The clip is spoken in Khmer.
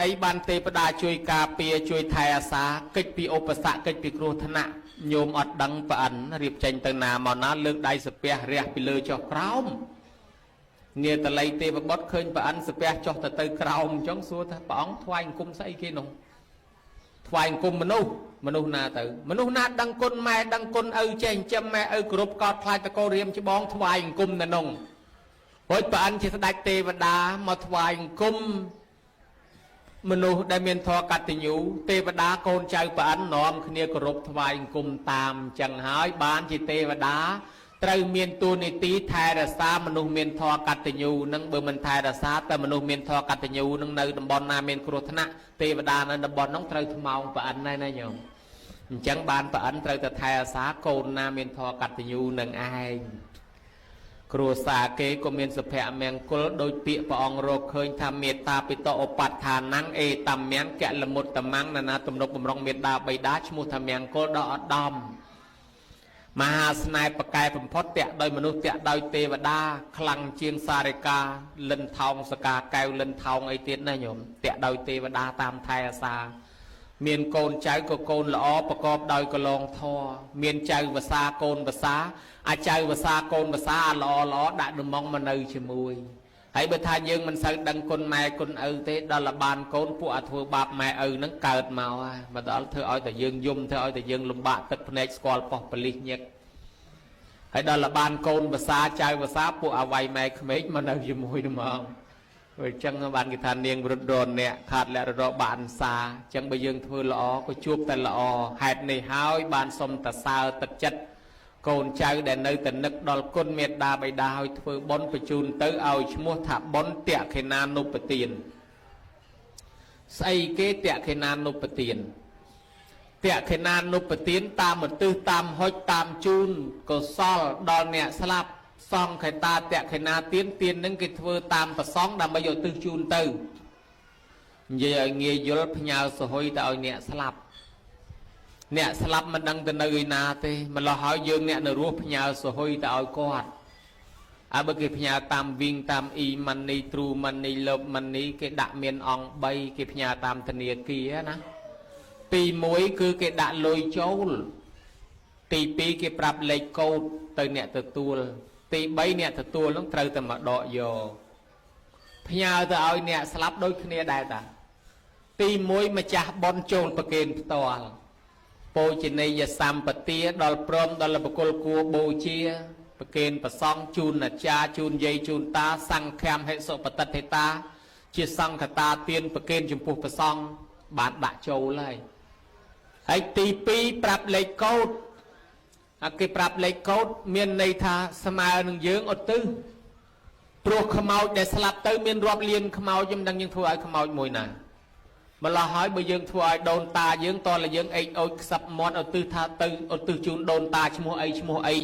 អីបានទេបដាជួយការពារជួយថែអាសាកិច្ចពីឧបសគ្គកិច្ចពីគ្រោះថ្នាក់ញោមអត់ដឹងប្រអិនរៀបចេញទៅណាមកណាលើកដៃសាពះរះពីលើចុះក្រោមនាតល័យទេវបុត្រឃើញប្រអិនសាពះចុះទៅក្រោមអញ្ចឹងសួរថាព្រះអង្គថ្វាយអង្គមស្អីគេនោះថ្វាយអង្គមមនុស្សណាទៅមនុស្សណាដឹងគុណម៉ែដឹងគុណឪចេះចិញ្ចឹមម៉ែឪគ្រប់កោតខ្លាចតកោរៀមច្បងថ្វាយអង្គមនៅនោះហើយប្រអិនជាស្ដេចទេវតាមកថ្វាយអង្គមមនុស្សដែលមានធម៌កតញ្ញូទេវតាកូនចៅប្រអិននាំគ្នាគោរពថ្វាយអង្គមតាមចឹងហើយបានជាទេវតាត្រូវមានតួនាទីថែរក្សាមនុស្សមានធម៌កតញ្ញូនឹងបើមិនថែរក្សាតែមនុស្សមានធម៌កតញ្ញូនឹងនៅតំបន់ណាមានគ្រោះថ្នាក់ទេវតានៅតំបន់នោះត្រូវថ្មោងប្រអិនដែរណាញោមអញ្ចឹងបានប្រអិនត្រូវតែថែរក្សាកូនណាមានធម៌កតញ្ញូនឹងឯងគ្រួសារគេក៏មានសុភមង្គលដោយពាក្យព្រះអង្គរកឃើញថាមេត្តាបិតោឧបฏដ្ឋានังអេតមញ្ញកលមុតតមੰណាទំនុកបំរុងមេត្តាបិតាឈ្មោះថាមង្គលដ៏ឧត្តមមហាស្នេហ៍ប្រកែបំផុតតាក់ដោយមនុស្សតាក់ដោយទេវតាខ្លាំងជាងសារិកាលិនថោងសកាកែវលិនថោងអីទៀតណាញោមតាក់ដោយទេវតាតាមថែអាសាមានកូនចៅក៏កូនល្អប្រកបដោយកលងធម៌មានចៅវសាកូនវសាអាចៅវសាកូនវសាល្អដាក់ដំងមកនៅជាមួយហើយបើថាយើងមិនសូវដឹងគុណម៉ែគុណឪទេដល់លបានកូនពួកអាធ្វើបាបម៉ែឪនឹងកើតមកហើយមកដល់ធ្វើឲ្យតែយើងយំធ្វើឲ្យតែយើងលំបាកទឹកភ្នែកស្គាល់ប៉ោះបលិសញឹកហើយដល់លបានកូនវសាចៅវសាពួកអវ័យម៉ែក្មេកមកនៅជាមួយនឹងហ្មងអញ្ចឹងបានគេថានាងរត់រនអ្នកខាត់លះរកបានសាអញ្ចឹងបើយើងធ្វើល្អក៏ជួបតែល្អហេតុនេះហើយបានសុំតសើទឹកចិត្តកូនចៅដែលនៅតែនឹកដល់គុណមេត្តាបិតាឲ្យធ្វើបុណ្យបញ្ជូនទៅឲ្យឈ្មោះថាបុណ្យតក្ខិណានុបទានស្អីគេតក្ខិណានុបទានតក្ខិណានុបទានតាមឧទ្ទិសតាមហុចតាមជូនកុសលដល់អ្នកស្លាប់សង្ឃេតាតក្ខិណាទាននឹងគេធ្វើតាមប្រសងដើម្បីឧទ្ទិសជូនទៅនិយាយឲ្យងាយយល់ផ្ញើសហុយទៅឲ្យអ្នកស្លាប់មិនដឹងទៅនៅឯណាទេម្ល៉េះហើយយើងអ្នកនៅរស់ផ្ញើសហុយទៅឲ្យគាត់បើគេផ្ញើតាមវិញតាមអ៊ីម៉ាន់នីទ្រូម៉ាន់នីលើបម៉ាន់នីគេដាក់មានអង្គ3គេផ្ញើតាមធនាគារណាទី1គឺគេដាក់លុយចូលទី2គេប្រាប់លេខកូដទៅអ្នកទទួលទី3អ្នកទទួលនឹងត្រូវតែមកដកយកផ្ញើទៅឲ្យអ្នកស្លាប់ដូចគ្នាដែរតាទី1ម្ចាស់បនចូលប្រគេនផ្ទាល់ពោជនីយសម្បទាដល់ព្រមដល់បុគ្គលគួរបូជាប្រគេនប្រសង់ជូនអាចារ្យជូនយាយជូនតាសង្ឃាមហិសុបតិថេតាជាសង្ឃតាទានប្រគេនចំពោះប្រសង់បានដាក់ចូលហើយទី2ប្រាប់លេខកូដគេប្រាប់លេខកូដមានន័យថាស្មើនឹងយើងឧទ្ទិសព្រោះខ្មោចដែលស្លាប់ទៅមានរាប់លានខ្មោចមិនដឹងយើងធ្វើឲ្យខ្មោចមួយណាម្ល៉េះហើយបើយើងធ្វើឲ្យដូនតាយើងតើយើងអេកអូចខ្សឹបមាត់ឧទ្ទិសថាទៅឧទ្ទិសជូនដូនតាឈ្មោះអី